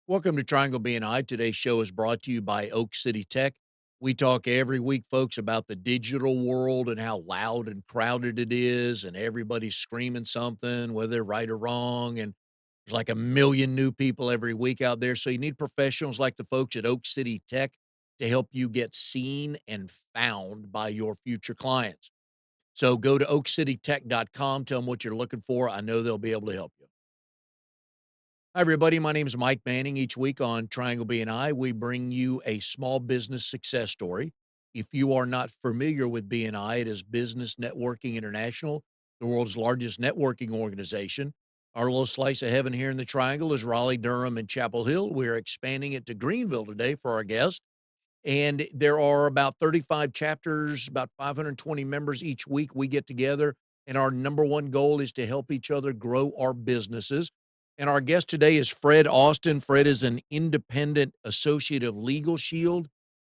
Welcome to Triangle BNI. Today's show is brought to you by Oak City Tech. We talk every week, folks, about the digital world and how loud and crowded it is, and everybody's screaming something, whether they're right or wrong. And there's like a million new people every week out there. So you need professionals like the folks at Oak City Tech to help you get seen and found by your future clients. So go to oakcitytech.com, tell them what you're looking for. I know they'll be able to help you. Hi, everybody. My name is Mike Manning. Each week on Triangle BNI, we bring you a small business success story. If you are not familiar with BNI, it is Business Networking International, the world's largest networking organization. Our little slice of heaven here in the Triangle is Raleigh, Durham, and Chapel Hill. We're expanding it to Greenville today for our guest. And there are about 35 chapters, about 520 members each week. We get together, and our number one goal is to help each other grow our businesses. And our guest today is Fred Austin. Fred is an independent associate of LegalShield.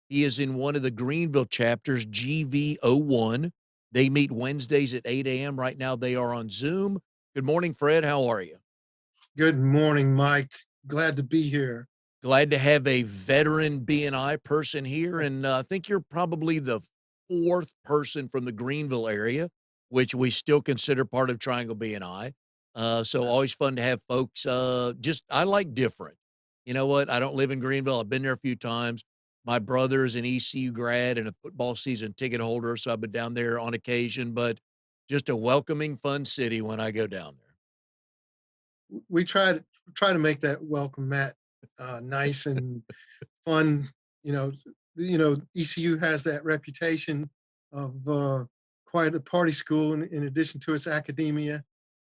He is in one of the Greenville chapters, GV01. They meet Wednesdays at 8 a.m. Right now, they are on Zoom. Good morning, Fred. How are you? Good morning, Mike. Glad to be here. Glad to have a veteran BNI person here, and I think you're probably the fourth person from the Greenville area, which we still consider part of Triangle BNI. So always fun to have folks. Just I like different. You know what? I don't live in Greenville. I've been there a few times. My brother is an ECU grad and a football season ticket holder, so I've been down there on occasion. But just a welcoming, fun city when I go down there. We try to make that welcome mat nice and fun. ECU has that reputation of quite a party school in addition to its academia,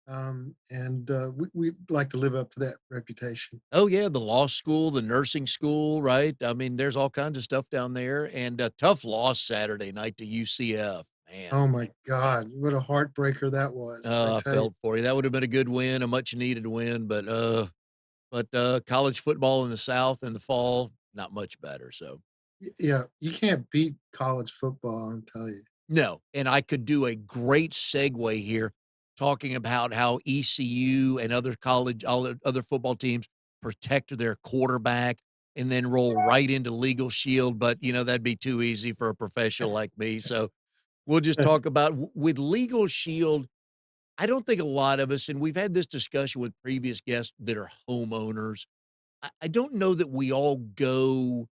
and we like to live up to that reputation. Oh, yeah, the law school, the nursing school, right? I mean, there's all kinds of stuff down there, and a tough loss Saturday night to UCF, man. Oh my God, what a heartbreaker that was! I I tell you. felt for you. That would have been a good win, a much needed win, but college football in the South in the fall, not much better, so Yeah, you can't beat college football. I'll tell you. no, and I could do a great segue here talking about how ECU and other college all the other football teams protect their quarterback and then roll right into Legal Shield, but, that'd be too easy for a professional like me, so we'll just talk about with Legal Shield, I don't think a lot of us and we've had this discussion with previous guests that are homeowners. I don't know that we all go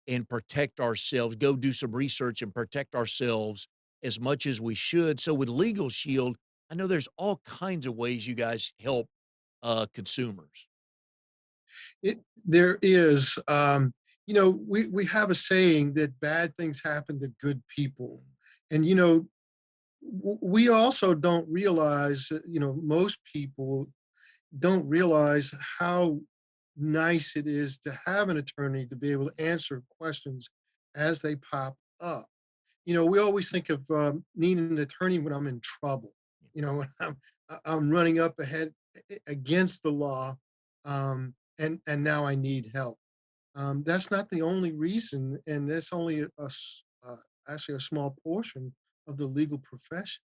and protect ourselves, go do some research and protect ourselves as much as we should. So with Legal Shield, I know there's all kinds of ways you guys help consumers. There is, we have a saying that bad things happen to good people, and we also don't realize, most people don't realize how nice it is to have an attorney to be able to answer questions as they pop up. We always think of needing an attorney when I'm in trouble. When I'm running up ahead against the law, and now I need help. That's not the only reason, and that's only actually a small portion of the legal profession.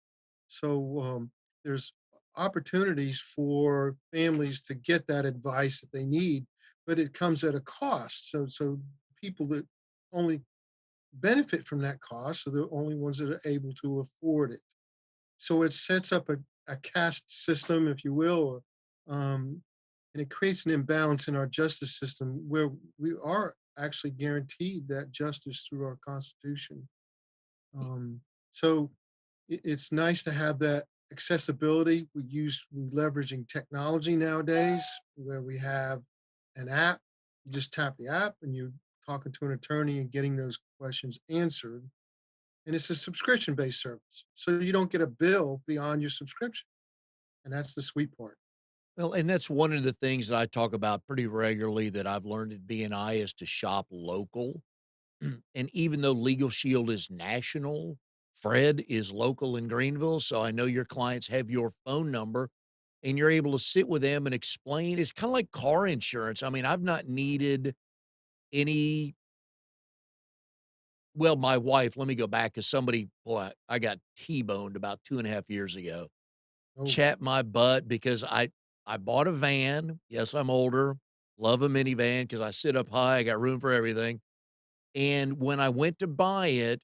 So there's opportunities for families to get that advice that they need, but it comes at a cost. So people that only benefit from that cost are the only ones that are able to afford it. So it sets up a caste system, if you will, and it creates an imbalance in our justice system where we are actually guaranteed that justice through our Constitution. So it's nice to have that accessibility. We're leveraging technology nowadays where we have an app. You just tap the app and you're talking to an attorney and getting those questions answered. And it's a subscription-based service. So you don't get a bill beyond your subscription. And that's the sweet part. Well, and that's one of the things that I talk about pretty regularly that I've learned at BNI is to shop local. And even though Legal Shield is national, Fred is local in Greenville. So I know your clients have your phone number and you're able to sit with them and explain. It's kind of like car insurance. I mean, I've not needed any, well, my wife, let me go back because somebody, boy, I got T boned about 2.5 years ago. Oh, Chat my butt because I bought a van. Yes, I'm older. Love a minivan because I sit up high, I got room for everything. And when I went to buy it,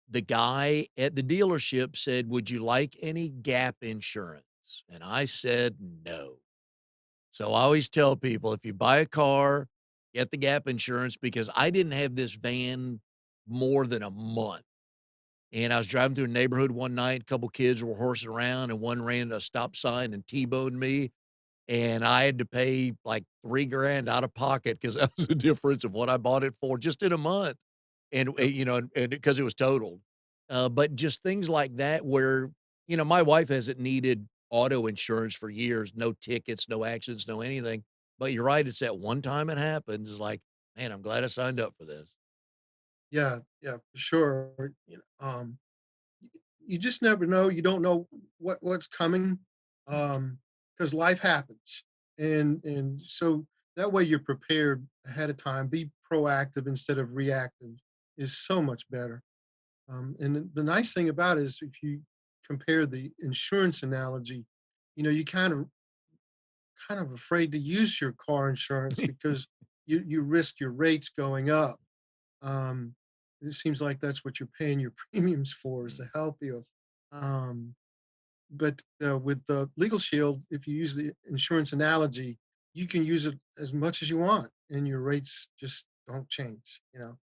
the guy at the dealership said, "Would you like any gap insurance?" And I said, "No." So I always tell people, if you buy a car, get the gap insurance because I didn't have this van more than a month. And I was driving through a neighborhood one night, a couple kids were horsing around, and one ran a stop sign and T-boned me. And I had to pay like 3 grand out of pocket because that was the difference of what I bought it for just in a month. And, Yep. you know, and because it was totaled. But just things like that where, my wife hasn't needed auto insurance for years, no tickets, no accidents, no anything. But you're right, it's that one time it happens, it's like, "Man, I'm glad I signed up for this." Yeah, yeah, for sure. Y you just never know, you don't know what's coming, because life happens, and so that way you're prepared ahead of time, be proactive instead of reactive is so much better, and the nice thing about it is if you compare the insurance analogy, you kind of afraid to use your car insurance because you risk your rates going up. Um, it seems like that's what you're paying your premiums for is to Mm. help you. Um, but with the Legal Shield, if you use the insurance analogy, you can use it as much as you want, and your rates just don't change. A So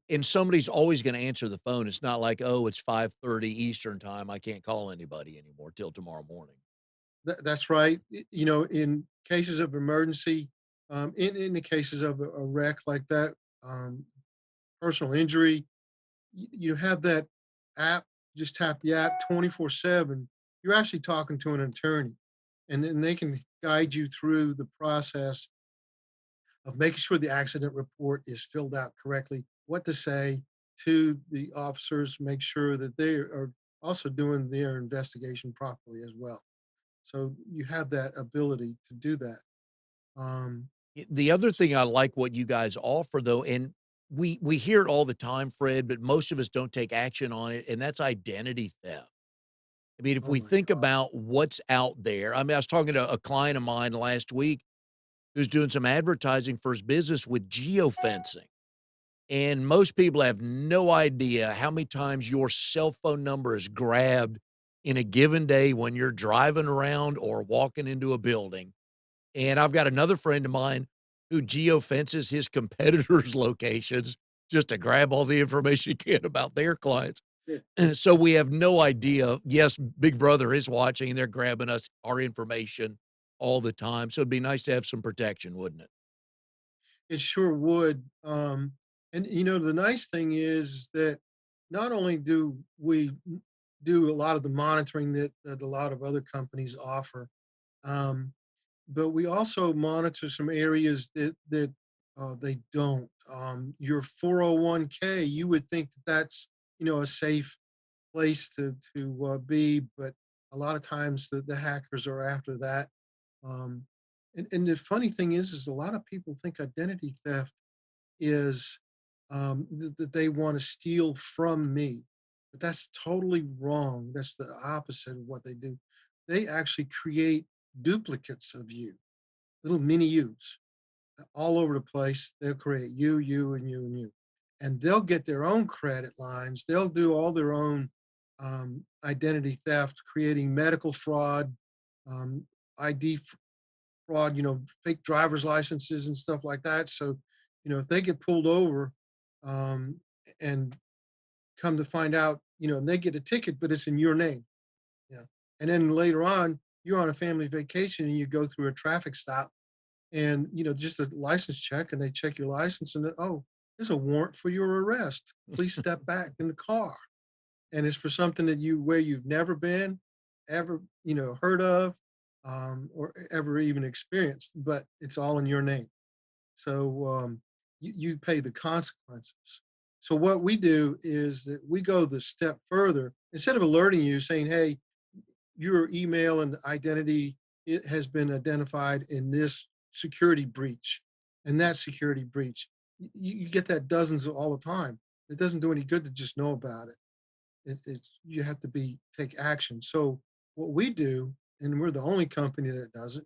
and somebody's always gonna answer the phone, it's not like, "Oh, it's 5:30 Eastern Time, I can't call anybody anymore till tomorrow morning." that's right. In cases of emergency, in the cases of a wreck like that, um, personal injury, you have that app, just tap the app 24/7. You're actually talking to an attorney, and then they can guide you through the process of making sure the accident report is filled out correctly, what to say to the officers, make sure that they are also doing their investigation properly as well. So you have that ability to do that. Um, The other thing I like what you guys offer though, and we hear it all the time, Fred, but most of us don't take action on it, and that's identity theft. I mean, if oh we my think God. about what's out there, I mean, I was talking to a client of mine last week who's doing some advertising for his business with geofencing. And most people have no idea how many times your cell phone number is grabbed in a given day when you're driving around or walking into a building. And I've got another friend of mine who geofences his competitors' locations just to grab all the information he can about their clients. Yeah. So we have no idea. Yes, Big Brother is watching and they're grabbing us our information all the time. So it'd be nice to have some protection, wouldn't it? It sure would. And the nice thing is that not only do we do a lot of the monitoring that a lot of other companies offer, um, but we also monitor some areas that they don't. Your 401k, you would think that that's a safe place to be, but a lot of times the hackers are after that. Um, and the funny thing is a lot of people think identity theft is that they want to steal from me, but that's totally wrong. That's the opposite of what they do. They actually create duplicates of you, little mini yous all over the place. They'll create you, you, and you, and you. And they'll get their own credit lines. They'll do all their own identity theft, creating medical fraud, um, ID fraud, fake driver's licenses and stuff like that. So, if they get pulled over um, and come to find out, and they get a ticket, but it's in your name, and then later on, you're on a family vacation and you go through a traffic stop and just a license check and they check your license and then, oh, there's a warrant for your arrest, please step back in the car, and it's for something that where you've never been, ever heard of, or ever even experienced, but it's all in your name. So you pay the consequences. So what we do is that we go the step further. Instead of alerting you saying, hey, your email and identity, it has been identified in this security breach and that security breach. You get that dozens all the time. It doesn't do any good to just know about it. It's you have to take action. So what we do, and we're the only company that does it,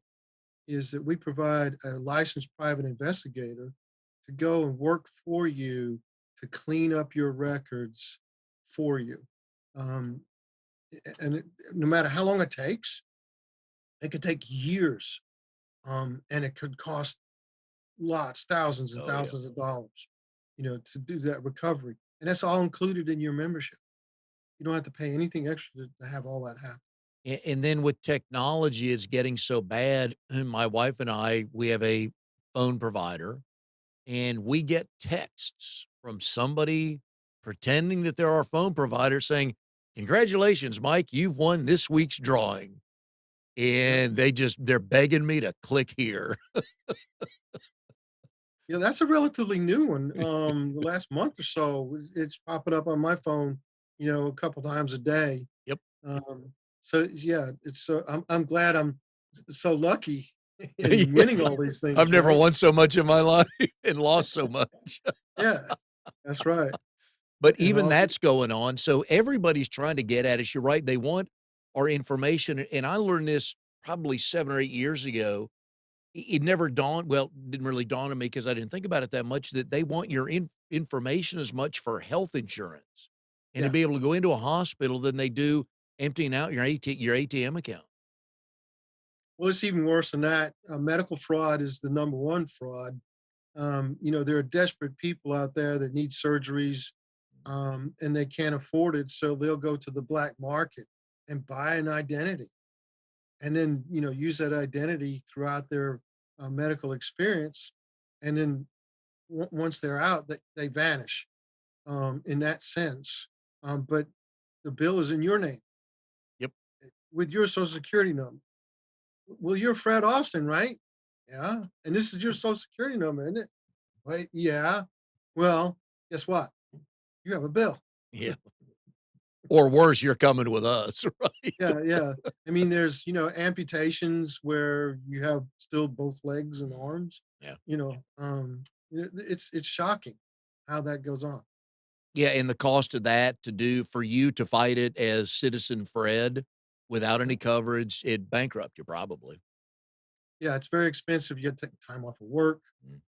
is that we provide a licensed private investigator to go and work for you to clean up your records for you. Um, and no matter how long it takes, it could take years, and it could cost lots, thousands and Oh, yeah. thousands of dollars, to do that recovery. And that's all included in your membership. You don't have to pay anything extra to have all that happen. And then with technology, it's getting so bad. My wife and I, we have a phone provider, and we get texts from somebody pretending that they're our phone provider saying, "Congratulations, Mike, you've won this week's drawing." Yep. And they're begging me to click here. Yeah, that's a relatively new one. The last month or so, it's popping up on my phone, a couple times a day. Yep. So yeah, I'm glad I'm so lucky in winning all these I've things, never right? won so much in my life and lost so much. Yeah, that's right. But And even also, that's going on. So everybody's trying to get at us. You're right. They want our information. And I learned this probably 7 or 8 years ago. It never dawned, well, didn't really dawn on me because I didn't think about it that much, that they want your information as much for health insurance and to yeah. be able to go into a hospital than they do emptying out your ATM account. Well, it's even worse than that. Medical fraud is the number one fraud. There are desperate people out there that need surgeries, and they can't afford it, so they'll go to the black market and buy an identity, and then use that identity throughout their medical experience, and then once they're out, they vanish, in that sense. But the bill is in your name Yep. with your social security number. Well, you're Fred Austin, right? Yeah. And this is your social security number, isn't it? Wait, yeah. Well, guess what? You have a bill. Yeah. Or worse, you're coming with us, right? Yeah, yeah. I mean, there's, amputations where you have still both legs and Mhm. arms. Yeah. It's shocking how that goes on. Yeah, and the cost of that to do for you to fight it as Citizen Fred without Yeah. any coverage, it'd bankrupt you probably. Yeah, it's very expensive. You have to take time off of work.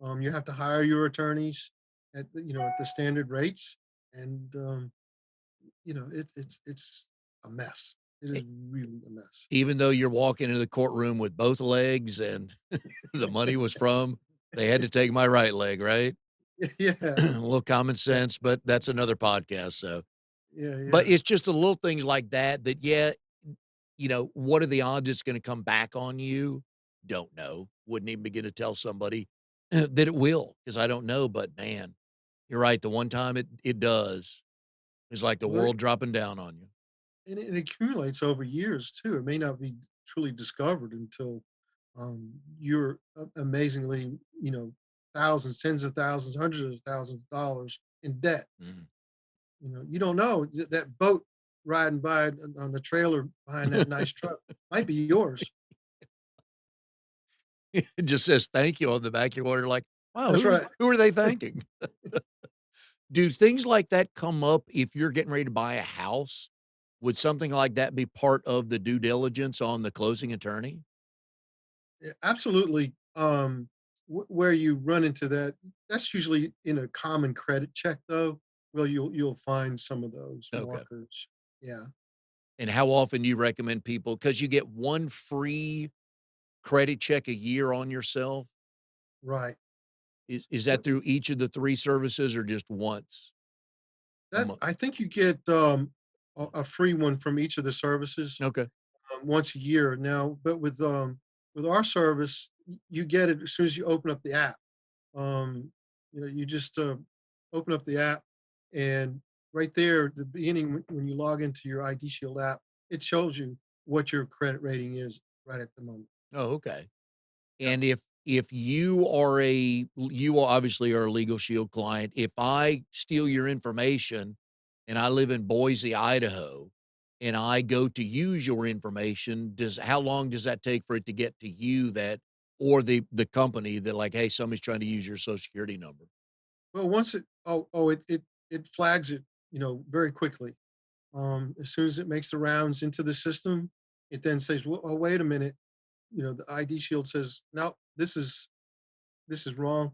Mm. You have to hire your attorneys at the standard rates, and it's a mess. It E is really a mess. Even though you're walking into the courtroom with both legs and the money was from, they had to take my right leg, right? A Yeah, little common yeah, sense, but that's another podcast, so yeah, but yeah. it's just the little things like that that, yeah, what are the odds it's gonna come back on you? Don't know. Wouldn't even begin to tell somebody that it will, because I don't know, but man, you're right, the one time it does, it's like the Well, world dropping down on you. and it accumulates over years too. It may not be truly discovered until you're amazingly, thousands, tens of thousands, hundreds of thousands of dollars in debt. Mhm. You don't know that boat riding by on the trailer behind that nice truck might be yours. It just says thank you on the back, you're wondering like, "Wow, That's right. who are they thanking?" Do things like that come up if you're getting ready to buy a house? Would something like that be part of the due diligence on the closing attorney? Yeah, absolutely. Where you run into that, that's usually in a common credit check, though. Well, you'll find some of those Okay. markers. Yeah, And how often do you recommend people, because you get 1 free credit check a year on yourself? right. Is Well, that through each of the 3 services or just once a that month? I think you get a free one from each of the services Okay. once a year now. But with our service, you get it as soon as you open up the app. You just open up the app, and right there at the beginning, when you log into your ID Shield app, it shows you what your credit rating is right at the moment. Oh, okay. Yeah, And if you obviously are a Legal Shield client, if I steal your information and I live in Boise, Idaho, and I go to use your information, does how long does that take for it to get to you, that or the company that like, "Hey, somebody's trying to use your Social Security number?" well, once it flags it, very quickly. As soon as it makes the rounds into the system, it then says, "Well, oh, wait a minute. the ID Shield says, "No, this is wrong,"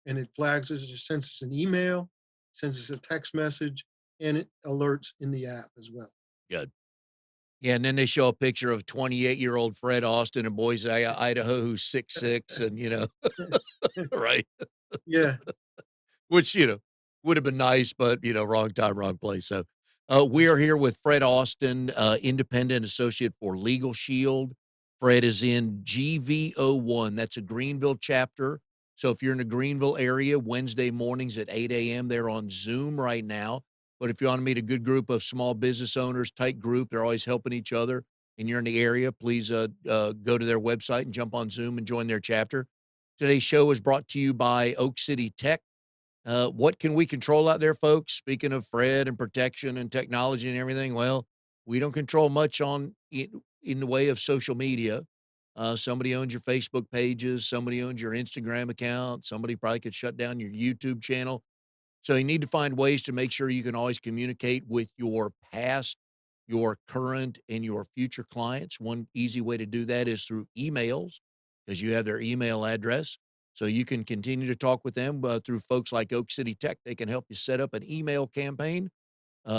and it flags us, it just sends us an email, sends us a text message, and it alerts in the app as well. Good. Yeah, and then they show a picture of 28-year-old Fred Austin in Boise, Idaho, who's 6'6", and, right? Yeah, Which, would have been nice, but, wrong time, wrong place. So, we are here with Fred Austin, independent associate for LegalShield. Fred is in GV01. That's a Greenville chapter. So if you're in the Greenville area, Wednesday mornings at 8 a.m., they're on Zoom right now. But if you want to meet a good group of small business owners, tight group, they're always helping each other, and you're in the area, please go to their website and jump on Zoom and join their chapter. Today's show is brought to you by Oak City Tech. What can we control out there, folks? Speaking of Fred and protection and technology and everything, well, we don't control much in the way of social media. Somebody owns your Facebook pages, somebody owns your Instagram account, somebody probably could shut down your YouTube channel. So you need to find ways to make sure you can always communicate with your past, your current, and your future clients. One easy way to do that is through emails because you have their email address. So you can continue to talk with them through folks like Oak City Tech. They can help you set up an email campaign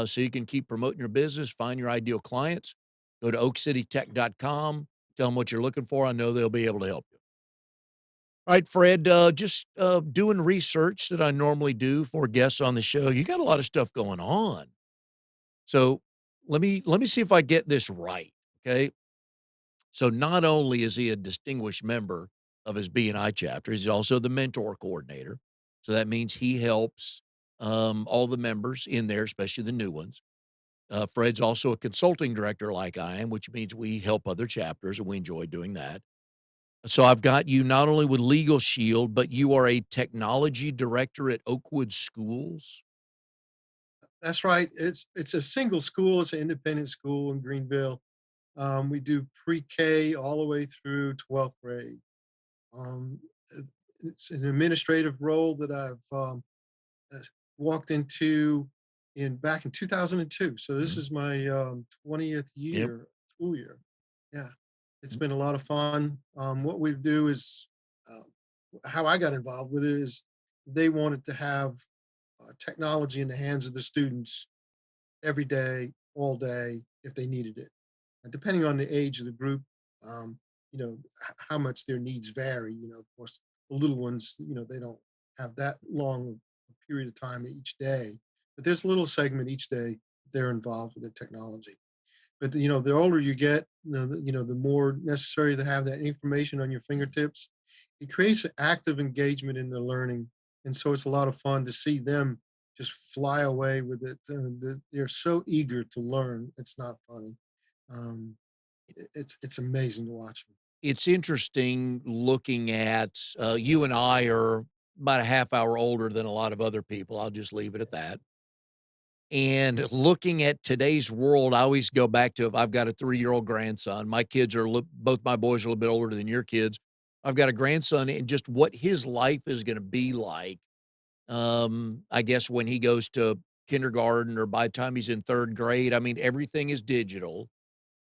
so you can keep promoting your business, find your ideal clients. Go to oakcitytech.com, tell them what you're looking for. I know they'll be able to help you. All right, Fred, just doing research that I normally do for guests on the show. You got a lot of stuff going on. So let me see if I get this right. Okay. So not only is he a distinguished member of his BNI chapter, he's also the mentor coordinator. So that means he helps all the members in there, especially the new ones. Fred's also a consulting director like I am, which means we help other chapters and we enjoy doing that. So I've got you not only with Legal Shield, but you are a technology director at Oakwood Schools. that's right. It's a single school. It's an independent school in Greenville. We do pre-K all the way through 12th grade. Um, it- it's an administrative role that I've uh, walked into in back in 2002. So this Mhm. is my 20th Yep. school year. Yeah, it's been a lot of fun. What we do is uh, how I got involved with it is they wanted to have technology in the hands of the students every day, all day, if they needed it. And depending on the age of the group, um, how much their needs vary. Of course, the little ones, they don't have that long a period of time each day, but there's a little segment each day they're involved with the technology. But the older you get, the more necessary to have that information on your Mhm. fingertips. It creates an active engagement in the learning, and so it's a lot of fun to see them just fly away with it. They're so eager to learn. It's not funny. Um, it's amazing to watch them. It's interesting looking at you and I are about a half hour older than a lot of other people. I'll just leave it at that. And looking at today's world, I always go back to if I've got a 3-year-old grandson. My kids are both my boys are a little bit older than your kids. I've got a grandson, and just what his life is going to be like. I guess when he goes to kindergarten or by the time he's in third grade, I mean everything is digital.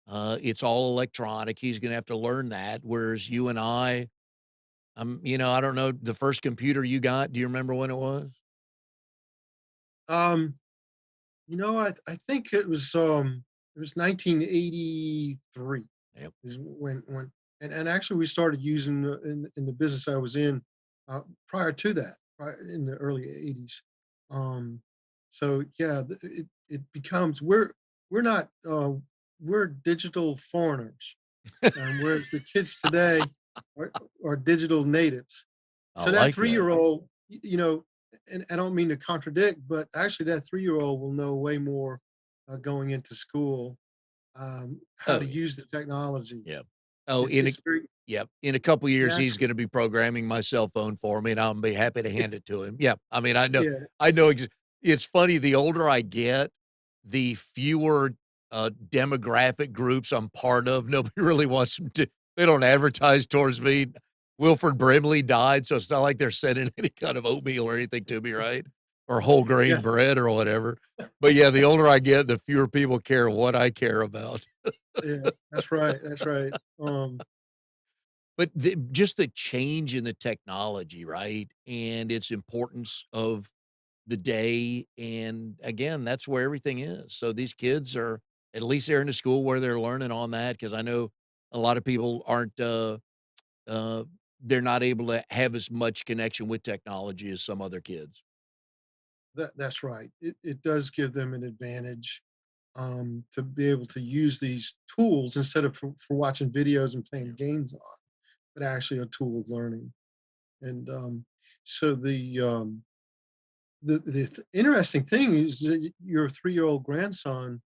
It's all electronic. He's going to have to learn that. Whereas you and I don't know the first computer you got. Do you remember when it was? Um, I think it was 1983 Yep. is when and actually we started using in the business I was in prior to that, right in the early 80s. Um, so yeah, it becomes we're not we're digital foreigners, whereas the kids today are, are digital natives. I So that like that. 3-year-old, and I don't mean to contradict, but actually that 3-year-old will know way more going into school, how Oh to yeah. use the technology. Yep. Oh, It's very yep. In a couple years, he's natural. going to be programming my cell phone for me, and I'll be happy to hand it to him. Yeah. I mean, I know, Yeah, I know. It's funny. The older I get, the fewer demographic groups I'm part of. Nobody really wants them to. They don't advertise towards me. Wilford Brimley died, so it's not like they're sending any kind of oatmeal or anything to me, right? Or whole grain yeah, bread or whatever. But yeah, the older I get, the fewer people care what I care about. yeah. That's right. That's right. But just the change in the technology, right? And its importance of the day. And again, that's where everything is. So these kids are, at least they're in a school where they're learning on that. Cause I know a lot of people aren't, uh, they're not able to have as much connection with technology as some other kids. That's right. It does give them an advantage, to be able to use these tools instead of for watching videos and Yeah. playing games on, but actually a tool of learning. And so the interesting thing is that your 3-year-old grandson,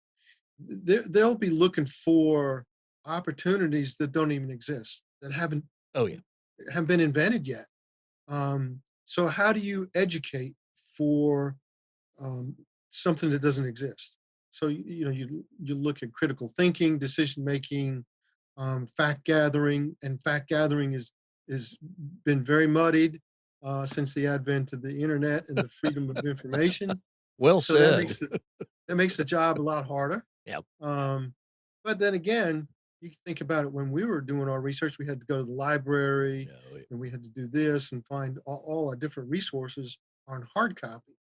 they'll be looking for opportunities that don't even exist, that Oh yeah. haven't been invented yet. So how do you educate for um, something that doesn't exist? So you look at critical thinking, decision making, fact gathering, and fact gathering is been very muddied since the advent of the internet and the freedom of information. Well So that said. makes the job a lot harder. Yeah. Um, but then again, you can think about it. When we were doing our research, we had to go to the library, Yeah. and we had to do this and find all our different resources on hard copy.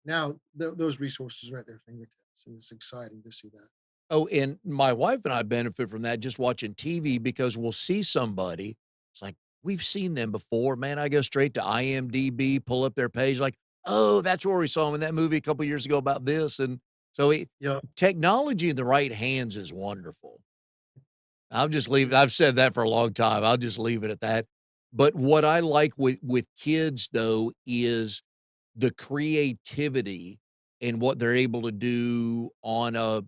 Now those resources are at their fingertips, and it's exciting to see that. Oh, and my wife and I benefit from that just watching TV because we'll see somebody. It's like, we've seen them before. Man, I go straight to IMDb, pull up their page, like, oh, that's where we saw them in that movie a couple years ago about this. And so Yeah, technology in the right hands is wonderful. I'll just leave. it- I've said that for a long time. I'll just leave it at that. But what I like with kids though is the creativity and what they're able to do on a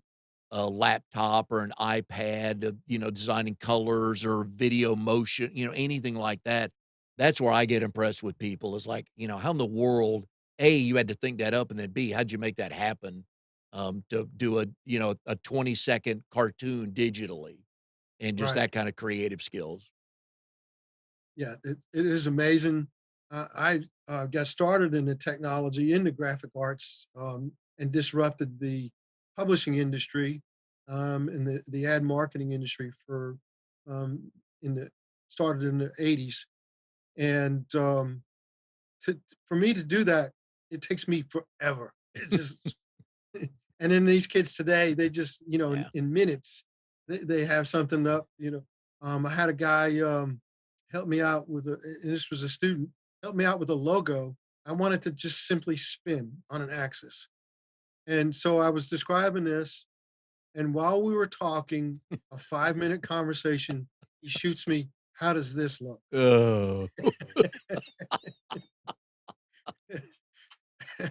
laptop or an iPad, designing colors or video motion, anything like that. That's where I get impressed with people is like, how in the world, A, you had to think that up, and then B, how'd you make that happen? To do a 20-second cartoon digitally and just right. that kind of creative skills. Yeah, it is amazing. I got started in the technology, in the graphic arts, and disrupted the publishing industry, and the ad marketing industry um, in the started in the '80s. And for me to do that, it takes me forever. It just and then these kids today, they just Yeah. in minutes they have something up. I had a guy help me out with and this was a student, help me out with a logo. I wanted to just simply spin on an axis, and so I was describing this, and while we were talking, a 5-minute conversation, he shoots me. How does this look? Oh.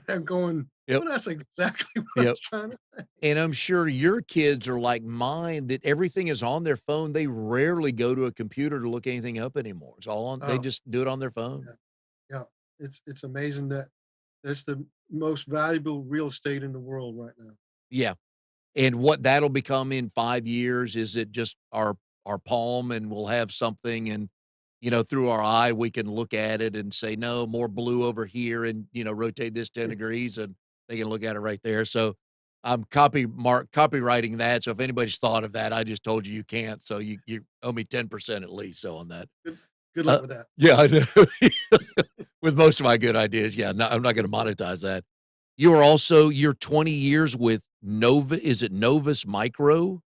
I'm going, Yep. well, that's exactly what I Yep. was trying to. And I'm sure your kids are like mine that everything is on their phone. They rarely go to a computer to look anything up anymore. It's all on, they Oh, just do it on their phone. yeah, yeah. It's amazing that that's the most valuable real estate in the world right now. Yeah. And what that'll become in 5 years, is it just our palm and we'll have something and, through our eye, we can look at it and say, "No, more blue over here," and, rotate this 10 degrees, and they can look at it right there. So, I'm copywriting that, so if anybody's thought of that, I just told you you can't, so you owe me 10% at least, so on that. Good good luck Uh, with that. yeah, I know. With most of my good ideas, yeah, no, I'm not gonna monetize that. You're 20 years with Nova, is it Novus Micro?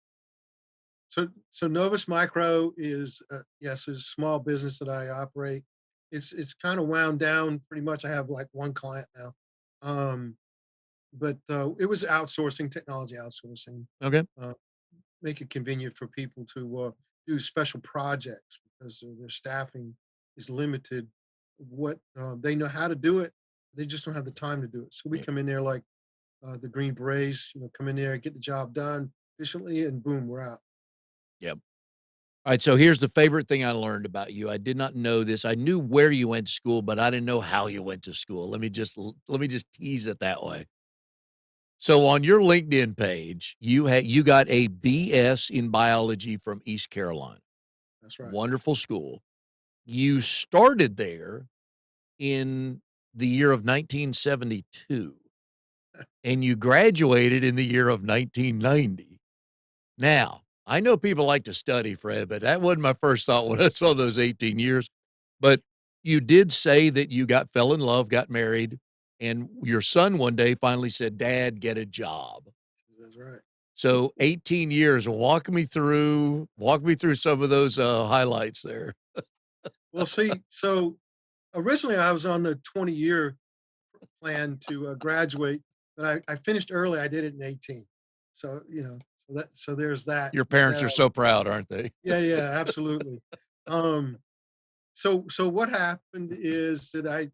So Novus Micro is, yes, is a small business that I operate. It's kinda wound down pretty much. I have, like, 1 client now. Um, but, it was outsourcing, technology outsourcing, Okay. uh, make it convenient for people to, do special projects because, their staffing is limited. They know how to do it, they just don't have the time to do it. So we Yeah, come in there like, the Green Berets, come in there, get the job done efficiently, and boom, we're out. yep. Alright, so here's the favorite thing I learned about you. I did not know this. I knew where you went to school, but I didn't know how you went to school. Let me just tease it that way. So on your LinkedIn page, you got a BS in biology from East Carolina. That's right. Wonderful school. You started there in the year of 1972, and you graduated in the year of 1990. Now, I know people like to study, Fred, but that wasn't my first thought when I saw those 18 years. But you did say that you fell in love, got married, and your son one day finally said, "Dad, get a job." That's right. So 18 years, walk me through some of those, highlights there. Well, see, so originally I was on the 20-year plan to graduate, but I finished early. I did it in 18. So, so there's that. Your parents That are so proud, aren't they? Yeah, yeah, absolutely. Um, so what happened is that I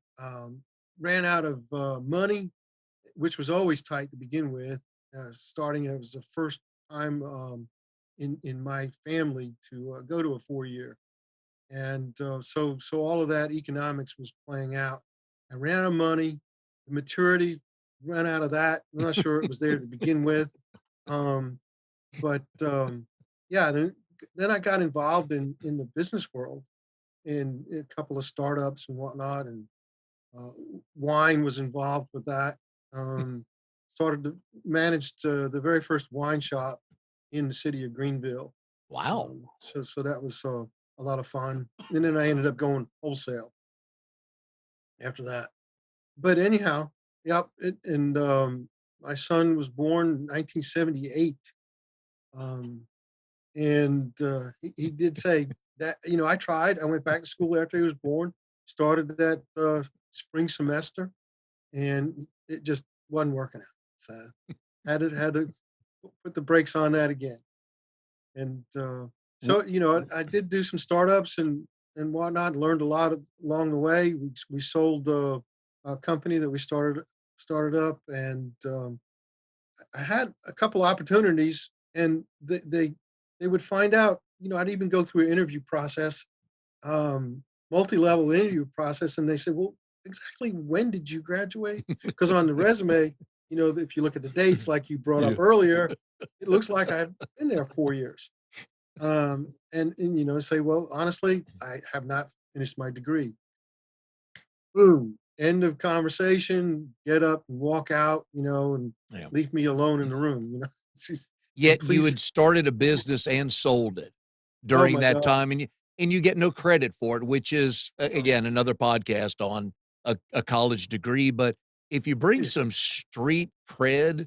ran out of money, which was always tight to begin with. Starting, it was the first time in my family to go to a 4 year, and so all of that economics was playing out. I ran out of money, the maturity ran out of that. I'm not sure it was there to begin with, um, but yeah. Then I got involved in the business world in a couple of startups and whatnot, and uh, wine was involved with that. Um, Started to managed the very first wine shop in the city of Greenville. Wow. So that was a lot of fun. And then I ended up going wholesale after that. But anyhow, yep. And my son was born in 1978. Um, and he did say that, I tried. I went back to school after he was born, started that spring semester, and it just wasn't working out. So had to put the brakes on that again. And W so I did do some startups and whatnot. Learned a lot along the way. We sold a company that we started up, and I had a couple opportunities, and they would find out. I'd even go through an interview process, multi-level interview process, and they said, "Well, exactly when did you graduate?" Because on the resume, if you look at the dates, like you brought Yeah. up earlier, it looks like I've been there 4 years. And say, "Well, honestly, I have not finished my degree." Boom, end of conversation. Get up and walk out, and Yeah. leave me alone in the room. Yet you Please. had started a business and sold it Oh during my that God. time, and you get no credit for it, which is, Oh, again, another podcast on a college degree, but if you bring yeah. some street cred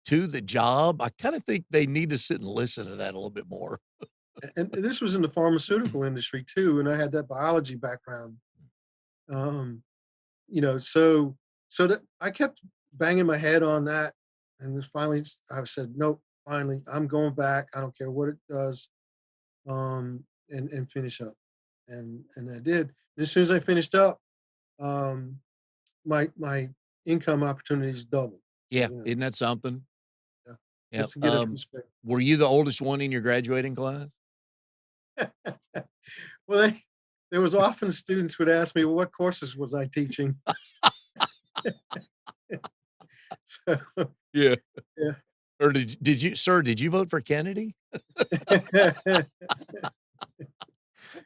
to the job, I kinda think they need to sit and listen to that a little bit more. And this was in the pharmaceutical industry too, and I had that biology background. Um, so that I kept banging my head on that, and then finally I said, "Nope, finally, I'm going back. I don't care what it does." And finish up. And I did. And as soon as I finished up, um, my income opportunities doubled. So, Yeah, isn't that something? yeah, Yeah, just to get it perspective. were you the oldest one in your graduating class? Well, there was often students would ask me, "Well, what courses was I teaching?" So, Yeah. yeah. Or did you vote for Kennedy?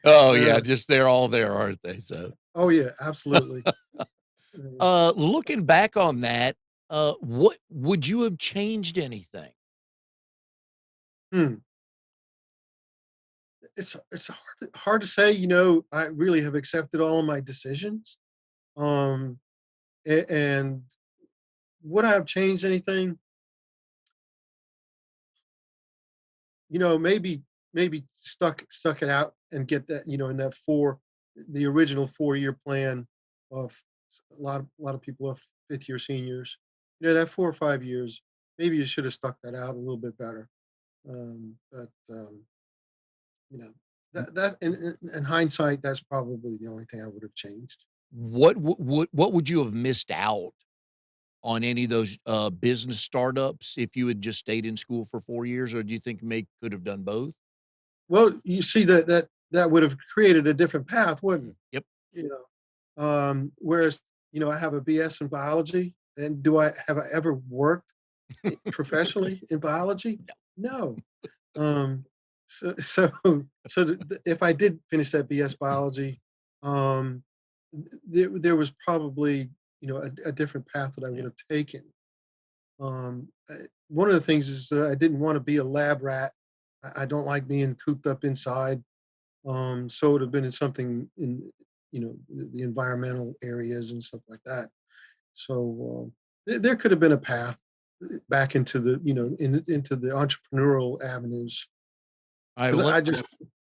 Oh, yeah, Uh, just they're all there, aren't they? So, oh, yeah, absolutely. Uh, looking back on that, what would you have changed anything? hmm, it's hard to say. I really have accepted all of my decisions. Um, and would I have changed anything? Maybe stuck it out and get that, in that the original 4 year plan of a lot of people are 5th year seniors. That 4 or 5 years, maybe you should have stuck that out a little bit better. But you know, that in hindsight, that's probably the only thing I would have changed. What would you have missed out on any of those, business startups if you had just stayed in school for 4 years, or do you think may could have done both? Well, you see that would have created a different path, wouldn't it? Yep. Whereas, I have a BS in biology, and have I ever worked professionally in biology? No. No. Um, so if I did finish that BS biology, um, there was probably a different path that I would Yeah. have taken. One of the things is that I didn't want to be a lab rat I don't like being cooped up inside. So it would have been in something in, the environmental areas and stuff like that. So there could have been a path back into the, into the entrepreneurial avenues All right, because well, I just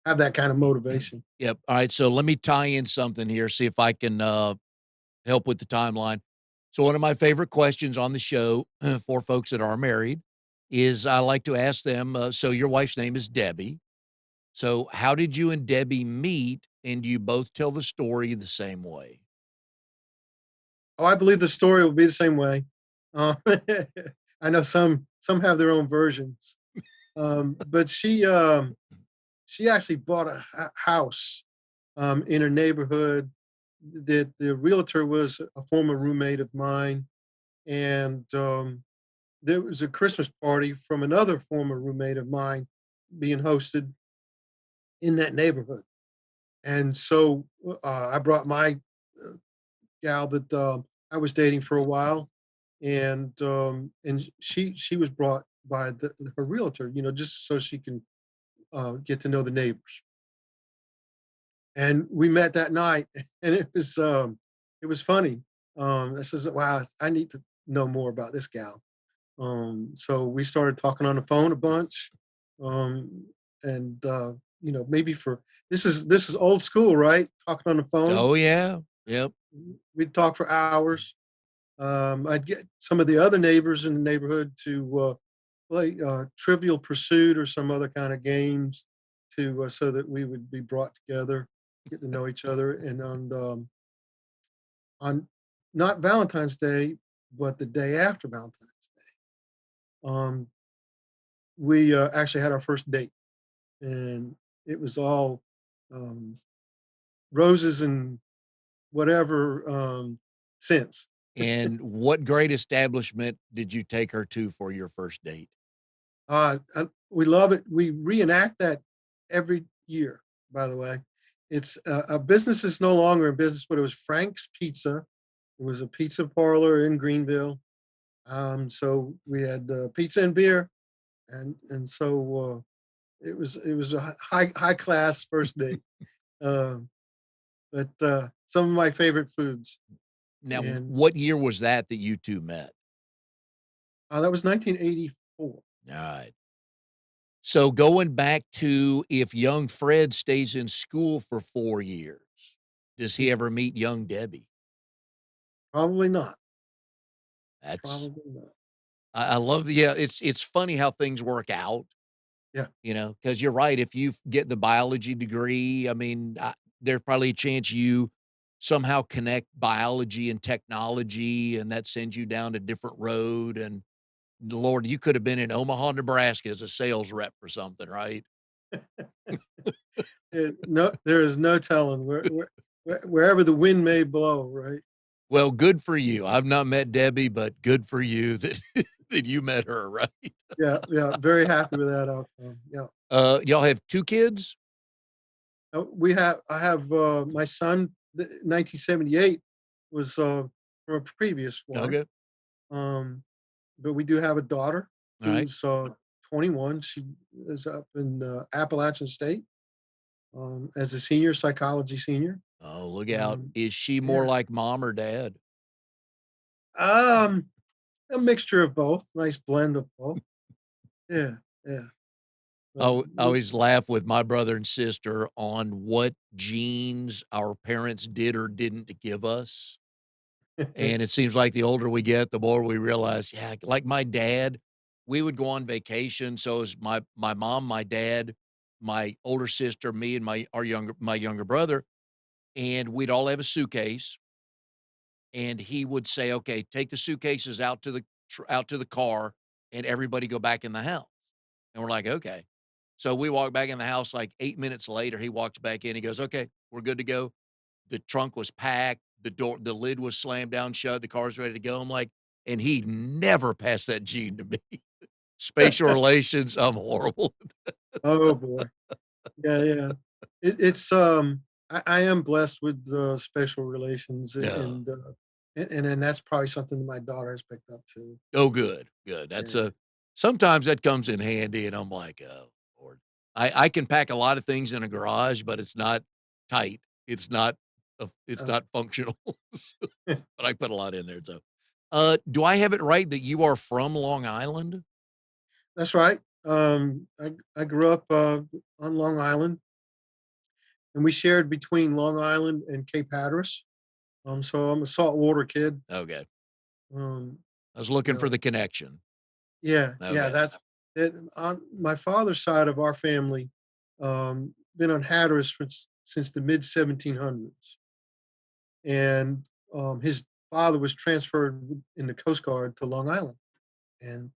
have that kind of motivation. yep. All right, so let me tie in something here, see if I can, help with the timeline. So one of my favorite questions on the show for folks that are married is I like to ask them, so your wife's name is Debbie. So how did you and Debbie meet, and do you both tell the story the same way? Oh, I believe the story will be the same way. Uh, I know some have their own versions, but she actually bought a house in a neighborhood that the realtor was a former roommate of mine, and there was a Christmas party from another former roommate of mine being hosted in that neighborhood. And so I brought my uh, gal that I was dating for a while, and she was brought by her realtor, just so she can get to know the neighbors. And we met that night, and it was funny. I says, "Wow, I need to know more about this gal." So we started talking on the phone a bunch, um, and maybe for this is old school, right? Talking on the phone. Oh, yeah. Yep. We'd talk for hours. I'd get some of the other neighbors in the neighborhood to play Trivial Pursuit or some other kind of games to so that we would be brought together, get to know each other, and on not Valentine's Day, but the day after Valentine's, um, we actually had our first date, and it was all um, roses and whatever since. And what great establishment did you take her to for your first date? We love it. We reenact that every year, by the way. It's a business is no longer in business, but it was Frank's Pizza. It was a pizza parlor in Greenville. So we had pizza and beer, and so it was a high class first date. Um, but some of my favorite foods, Now, and what year was that you 2 met? that was 1984. Alright. So going back to if young Fred stays in school for 4 years, does he ever meet young Debbie? Probably not. That's Probably not. I love yeah, it's funny how things work out, Yeah. you know, because 'cause you're right, if you get the biology degree, I mean, there's probably a chance you somehow connect biology and technology, and that sends you down a different road, and Lord, you could have been in Omaha, Nebraska as a sales rep for something, right? No, there is no telling wherever the wind may blow, right? Well, good for you. I've not met Debbie, but good for you that that you met her, right? Yeah, yeah, very happy with that outcome. Yeah. Y'all have 2 kids? I have my son, 1978 was from a previous wife. Okay. Um, but we do have a daughter Alright. who's 21. She is up in Appalachian State as a senior, psychology senior. Oh, look out. Um, Is she more yeah. like mom or dad? Um, a mixture of both. Nice blend of both. Yeah, yeah. But I always laugh with my brother and sister on what genes our parents did or didn't give us, and it seems like the older we get, the more we realize, yeah, like my dad, we would go on vacation, so it was my mom, my dad, my older sister, me, and my younger brother, and we'd all have a suitcase, and he would say, "Okay, take the suitcases out to the car, and everybody go back in the house." And we're like, "Okay." So we walk back in the house, like 8 minutes later, he walks back in, he goes, "Okay, we're good to go." The trunk was packed, the lid was slammed down shut, the car's ready to go. I'm like and he never passed that gene to me. Spatial relations, I'm horrible. oh boy. Yeah, yeah. It's I am blessed with special relations Yeah. and then that's probably something that my daughter has picked up too. Oh, good, good. That's Yeah. a sometimes that comes in handy, and I'm like, "Oh, Lord." I can pack a lot of things in a garage, but it's not tight. It's Uh, not functional, so but I put a lot in there, so, do I have it right that you are from Long Island? that's right. I grew up on Long Island, and we shared between Long Island and Cape Hatteras. So I'm a saltwater kid. Okay. Um, I was you looking for know, the connection. yeah, yeah. Okay. That's it. On my father's side of our family, been on Hatteras since the mid 1700s, and his father was transferred in the Coast Guard to Long Island, and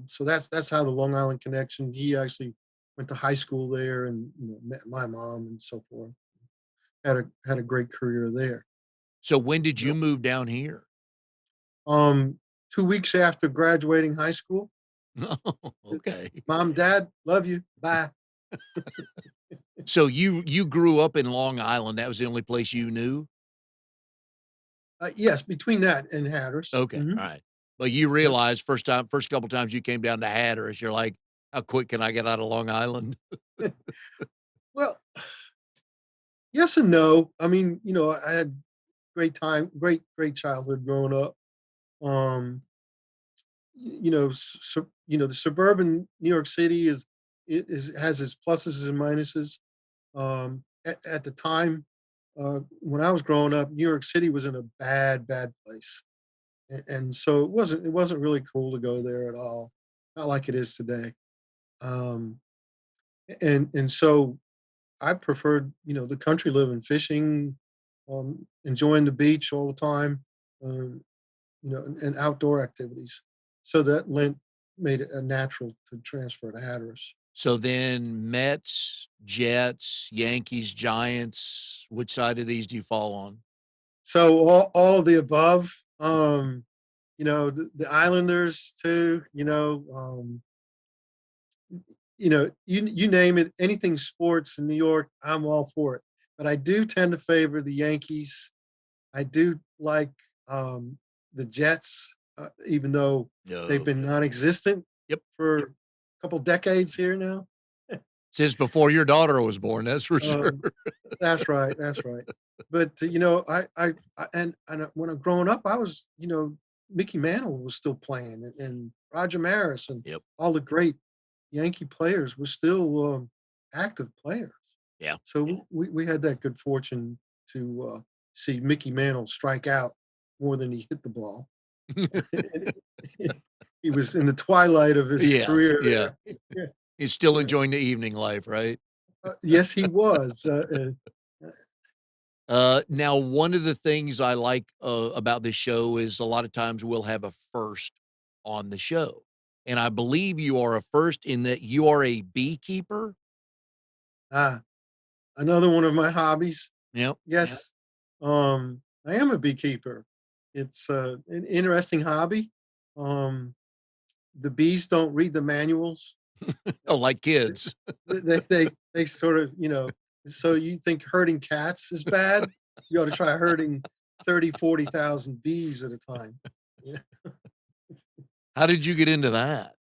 so that's how the Long Island connection. He actually went to high school there, and met my mom and so forth. Had a great career there. So when did Yeah. you move down here? Um, 2 weeks after graduating high school, Oh, okay. mom, dad, love you, bye. So you grew up in Long Island, that was the only place you knew? Yes, between that and Hatteras. Okay, alright. But you Yep. realized first couple times you came down to Hatteras, you're like, "How quick can I get out of Long Island?" Well, yes and no. I mean, I had great childhood growing up. Um, the suburban New York City is has its pluses and minuses. At the time, when I was growing up, New York City was in a bad place, and so it wasn't really cool to go there at all, not like it is today. Um, and so I preferred, the country living, fishing, enjoying the beach all the time, um, and outdoor activities. So that made it a natural to transfer to Hatteras. So then Mets, Jets, Yankees, Giants, which side of these do you fall on? So all of the above, the Islanders too, you name it, anything sports in New York, I'm all for it. But I do tend to favor the Yankees. I do like the Jets, even though they've No. been non-existent Yep. for a couple decades here now. Since before your daughter was born, that's for sure. Um, that's right, that's right. But and when I'm growing up, I was, Mickey Mantle was still playing, and Roger Maris, and Yep. all the great Yankee players were still active players. Yeah. So we had that good fortune to see Mickey Mantle strike out more than he hit the ball. He was in the twilight of his Yes, career yeah. there. Yeah, He's still yeah. enjoying the evening life, right? Yes, he was. Now one of the things I like, about this show is a lot of times we'll have a first on the show, and I believe you are a first in that you are a beekeeper? Ah, another one of my hobbies. Yep. Yes, I am a beekeeper. It's an interesting hobby. Um, the bees don't read the manuals. Oh, Uh, like kids. they sort of, so you think herding cats is bad? You ought to try herding 30, 40,000 bees at a time. Yeah. How did you get into that?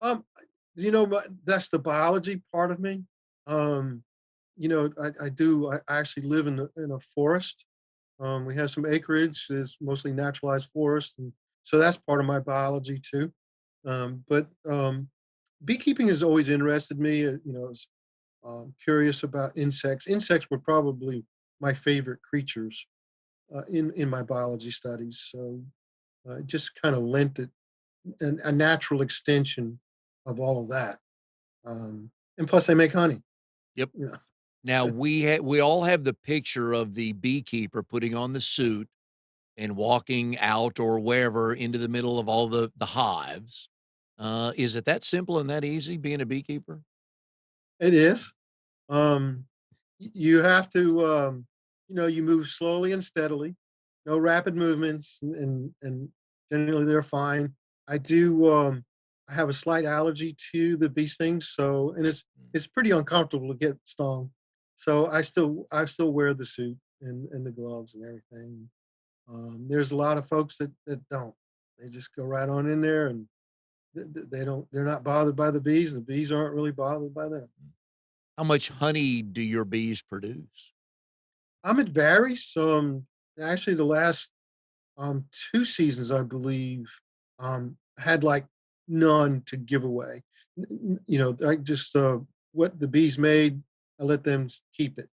Um, that's the biology part of me. Um, I actually live in a forest. We have some acreage. There's mostly naturalized forest, and so that's part of my biology too. But beekeeping has always interested me. I was curious about insects. Insects were probably my favorite creatures in my biology studies. So it just kind of lent it a natural extension of all of that. And plus, they make honey. Yep. You Now know. we all have the picture of the beekeeper putting on the suit and walking out or wherever into the middle of all the hives. Is it that simple and that easy being a beekeeper? It is. You have to, you move slowly and steadily, no rapid movements, and generally they're fine. I do. I have a slight allergy to the bee stings, so and Mm. it's pretty uncomfortable to get stung. So I still wear the suit and the gloves and everything. There's a lot of folks that don't. They just go right on in there, and they're not bothered by the bees. The bees aren't really bothered by them. How much honey do your bees produce? It varies. Actually, the last 2 seasons, I believe, had like none to give away. I just what the bees made, I let them keep it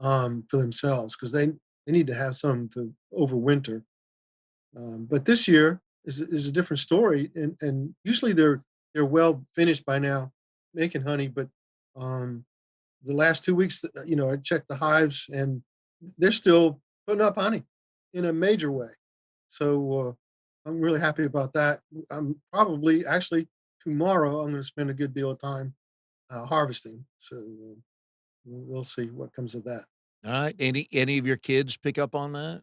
for themselves because they need to have something to overwinter. But this year is a different story, and usually they're well finished by now making honey. But um, the last 2 weeks, I checked the hives, and they're still putting up honey in a major way. So I'm really happy about that. I'm probably actually tomorrow. I'm going to spend a good deal of time harvesting. So we'll see what comes of that. Alright, any of your kids pick up on that?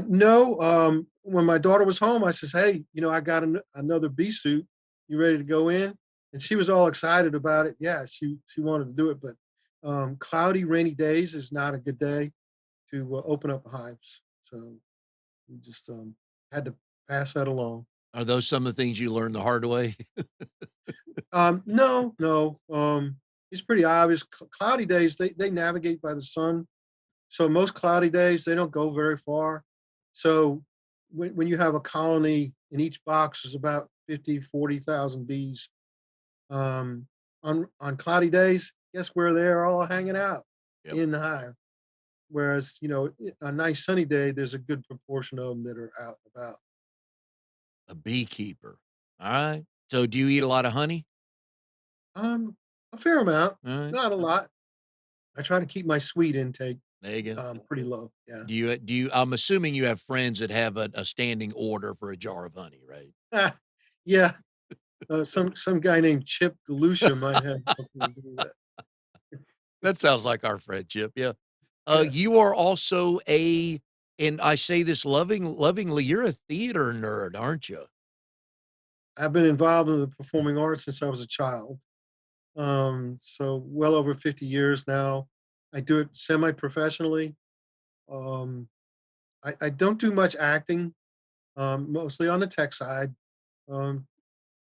No, when my daughter was home, I says, "Hey, I got another bee suit. You ready to go in?" And she was all excited about it. Yeah, she wanted to do it, but cloudy, rainy days is not a good day to open up hives. So we just had to pass that along. Are those some of the things you learned the hard way? No, no, it's pretty obvious. Cloudy days, they navigate by the sun. So most cloudy days, they don't go very far. So when you have a colony in each box is about 50, 40,000 bees. Um, on cloudy days, guess where they're all hanging out? Yep, In the hive. Whereas, a nice sunny day, there's a good proportion of them that are out and about. a beekeeper. Alright. So do you eat a lot of honey? Um, a fair amount, Alright, not a lot. I try to keep my sweet intake there you go. pretty low. Yeah. Do you I'm assuming you have friends that have a standing order for a jar of honey, right? Yeah. Some guy named Chip Galusha might have something to do with that. That sounds like our friendship, yeah. Yeah. You are also and I say this lovingly, you're a theater nerd, aren't you? I've been involved in the performing arts since I was a child. So well over 50 years now. I do it semi-professionally. Um, I don't do much acting, mostly on the tech side, um,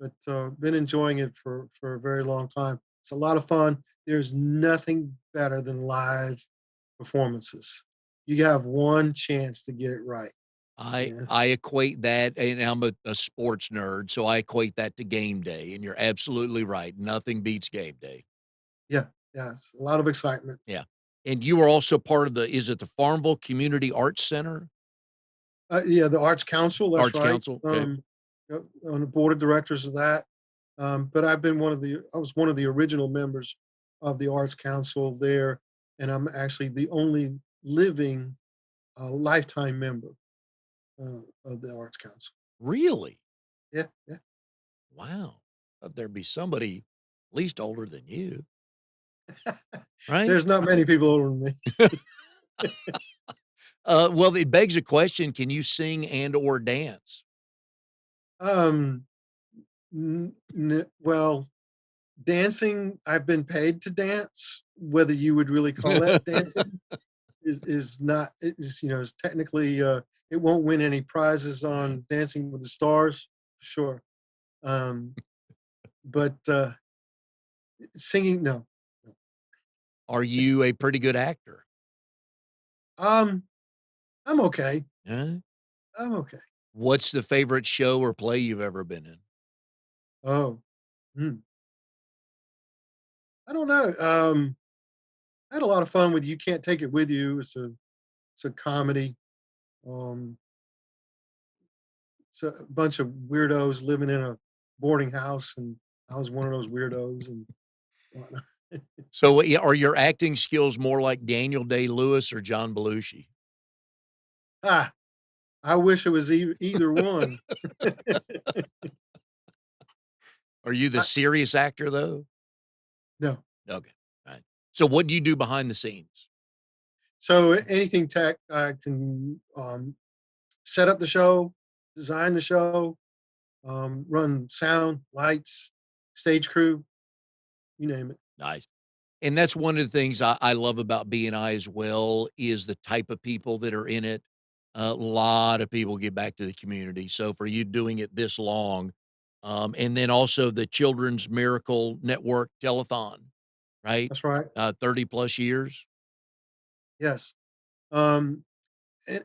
but been enjoying it for a very long time. It's a lot of fun. There's nothing better than live performances. You have one chance to get it right. I Yeah. I equate that, and I'm a sports nerd, so I equate that to game day, and you're absolutely right. Nothing beats game day. Yeah. Yeah. It's a lot of excitement. Yeah. And you are also part of the is it the Farmville Community Arts Center? Yeah, the Arts Council, that's Arts right. Council? Okay. Yep, on the board of directors of that. But I was one of the original members of the Arts Council there, and I'm actually the only living lifetime member of the Arts Council. Really? Yeah, yeah. Wow. Thought there'd be somebody at least older than you, right? There's not many people older than me. Well, it begs a question, can you sing and or dance? Um, well, dancing, I've been paid to dance. Whether you would really call that dancing is not is technically it won't win any prizes Right. on Dancing with the Stars, sure. Um, but singing, no. No. Are you a pretty good actor? Um, I'm okay. Yeah. I'm okay. What's the favorite show or play you've ever been in? Oh, hmm. I don't know. I had a lot of fun with You Can't Take It With You. It's a comedy. Um, it's a bunch of weirdos living in a boarding house, and I was one of those weirdos and whatnot. So, are your acting skills more like Daniel Day-Lewis or John Belushi? Ah, I wish it was either one. Are you the I, serious actor, though? no. Okay, right. So, what do you do behind the scenes? So anything tech, I can set up the show, design the show, run sound, lights, stage crew, you name it. Nice. And that's one of the things I love about BNI as well is the type of people that are in it. A lot of people give back to the community. So for you doing it this long, and then also the Children's Miracle Network Telethon, right? That's right. 30 plus years. Yes. Um,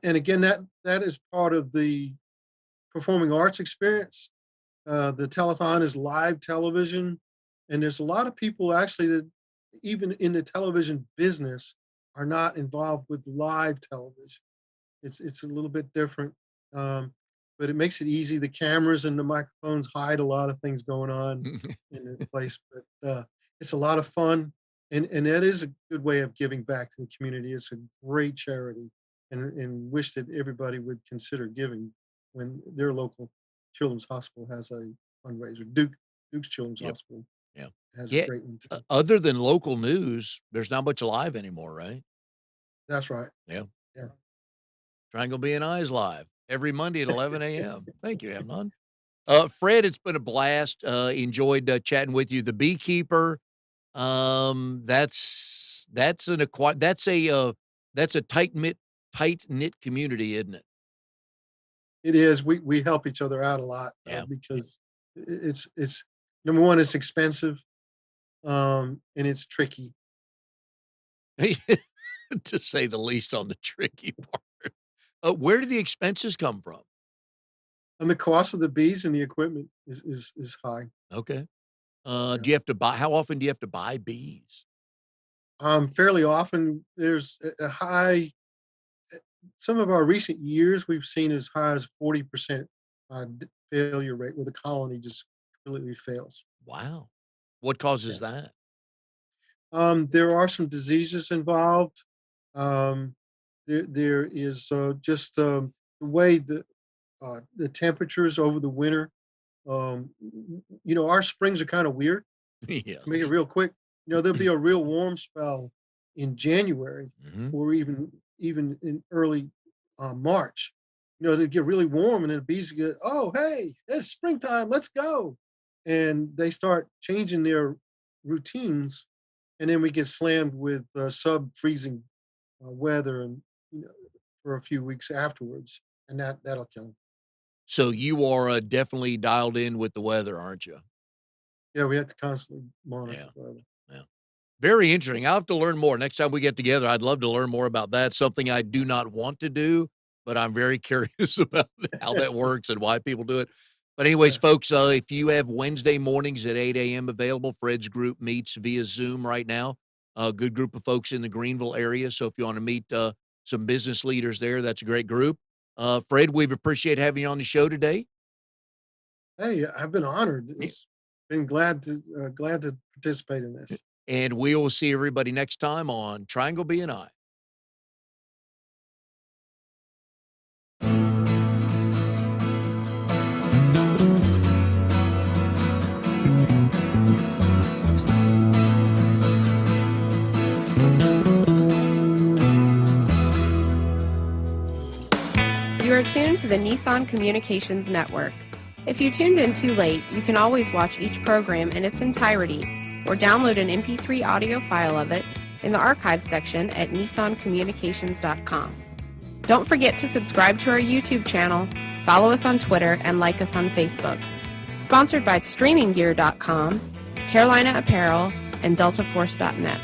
and again, that is part of the performing arts experience. The telethon is live television, and there's a lot of people actually that even in the television business are not involved with live television. It's a little bit different, um, but it makes it easy. The cameras and the microphones hide a lot of things going on in the place, but it's a lot of fun, and that is a good way of giving back to the community. It's a great charity, and wish that everybody would consider giving when their local children's hospital has a fundraiser. Duke's Children's Yep. Hospital Yeah. has a Yeah. great one too. Other than local news, there's not much alive anymore, right? That's right. Yeah. Yeah. Triangle BNI is live every Monday at 11 a.m. Thank you, Amnon. Fred, it's been a blast. Enjoyed chatting with you. The Beekeeper, that's a tight knit community, isn't it? It is. We help each other out a lot, Yeah. because it's number one, it's expensive, and it's tricky. To say the least on the tricky part. Where do the expenses come from? And the cost of the bees and the equipment is high. Okay. Yeah. Do you have to buy how often do you have to buy bees? Fairly often there's a high some of our recent years we've seen as high as 40% failure rate where the colony just completely fails. Wow. What Yeah. causes that? There are some diseases involved. Um, there is the way the temperatures over the winter. Our springs are kind of weird. Yeah. To make it real quick, there'll be a real warm spell in January Mhm. or even in early March. They get really warm, and then the bees get, oh hey, it's springtime, let's go, and they start changing their routines, and then we get slammed with sub freezing weather, and you know, for a few weeks afterwards, and that'll kill them. So you are, definitely dialed in with the weather, aren't you? Yeah, we have to constantly monitor Yeah, the weather. yeah. Very interesting. I'll have to learn more. Next time we get together, I'd love to learn more about that. Something I do not want to do, but I'm very curious about how that works and why people do it. But anyways, Yeah. folks, if you have Wednesday mornings at 8 a.m. available, Fred's group meets via Zoom right now. A good group of folks in the Greenville area. So if you want to meet some business leaders there, that's a great group. Fred, we've appreciated having you on the show today. Hey, I've been honored. Yeah. It's been glad to participate in this. And we will see everybody next time on Triangle BNI. You are tuned to the Nissan Communications Network. If you tuned in too late, you can always watch each program in its entirety or download an MP3 audio file of it in the archives section at nissancommunications.com. Don't forget to subscribe to our YouTube channel, follow us on Twitter, and like us on Facebook. Sponsored by StreamingGear.com, Carolina Apparel, and DeltaForce.net.